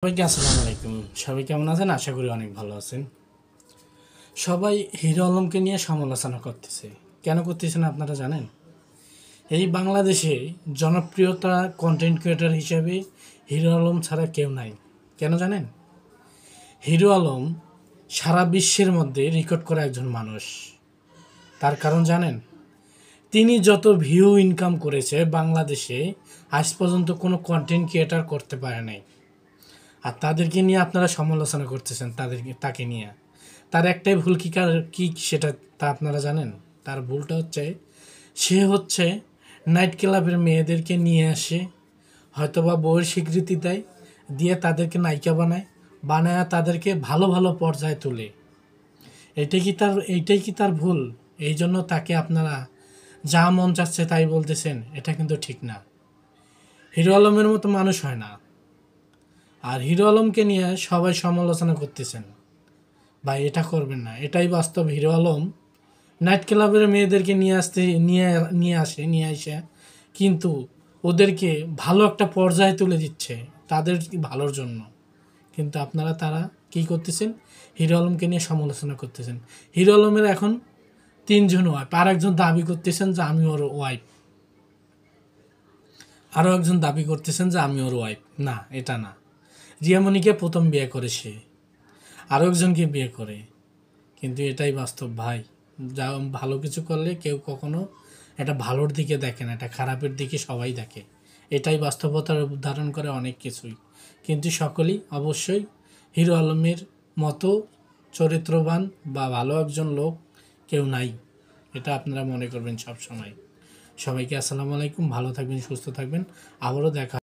সবাইকে আসসালামু আলাইকুম। সবাই কেমন আছেন? আশা করি অনেক ভালো আছেন। সবাই হিরো আলমকে নিয়ে সমালোচনা করতেছে। কেন করতেছেন আপনারা জানেন? এই বাংলাদেশে জনপ্রিয়তা কন্টেন্ট ক্রিয়েটর হিসেবে হিরো আলম ছাড়া কেউ নাই। কেন জানেন? হিরো আলম সারা বিশ্বের মধ্যে রেকর্ড করা একজন মানুষ। তার কারণ জানেন? তিনি যত ভিউ ইনকাম করেছে বাংলাদেশে আজ পর্যন্ত কোনো কন্টেন্ট ক্রিয়েটর করতে পারে নাই। আর তাদেরকে নিয়ে আপনারা সমালোচনা করতেছেন, তাকে নিয়ে। তার একটাই ভুল কি সেটা তা আপনারা জানেন? তার ভুলটা হচ্ছে সে হচ্ছে নাইট ক্লাবের মেয়েদেরকে নিয়ে আসে, হয়তোবা বউয়ের স্বীকৃতি দেয়, দিয়ে তাদেরকে নায়িকা বানায় তাদেরকে ভালো ভালো পর্যায়ে তোলে। এইটাই কি তার ভুল? এই জন্য তাকে আপনারা যা মন চাচ্ছে তাই বলতেছেন, এটা কিন্তু ঠিক না। হিরো আলমের মতো মানুষ হয় না। আর হিরো আলমকে নিয়ে সবাই সমালোচনা করতেছেন, ভাই এটা করবেন না। এটাই বাস্তব। হিরো আলম নাইট ক্লাবের মেয়েদেরকে নিয়ে আসে, কিন্তু ওদেরকে ভালো একটা পর্যায়ে তুলে দিচ্ছে তাদের ভালোর জন্য। কিন্তু তারা কি করতেছেন? হিরো আলমকে নিয়ে সমালোচনা করতেছেন। হিরো আলমের এখন 3জন ওয়াইফ, আর একজন দাবি করতেছেন যে আমি ওর ওয়াইফ, আরও একজন দাবি করতেছেন যে আমি ওর ওয়াইফ। না, এটা না। রিয়ামণিকে প্রথম বিয়ে করে সে, আরও একজনকে বিয়ে করে। কিন্তু এটাই বাস্তব ভাই। যা ভালো কিছু করলে কেউ কখনো এটা ভালোর দিকে দেখে না, এটা খারাপের দিকে সবাই দেখে। এটাই বাস্তবতার উদাহরণ করে অনেক কিছুই। কিন্তু সকলেই অবশ্যই হিরো আলমের মতো চরিত্রবান বা ভালো একজন লোক কেউ নাই, এটা আপনারা মনে করবেন সব সময়। সবাইকে আসসালামু আলাইকুম। ভালো থাকবেন, সুস্থ থাকবেন। আবারও দেখা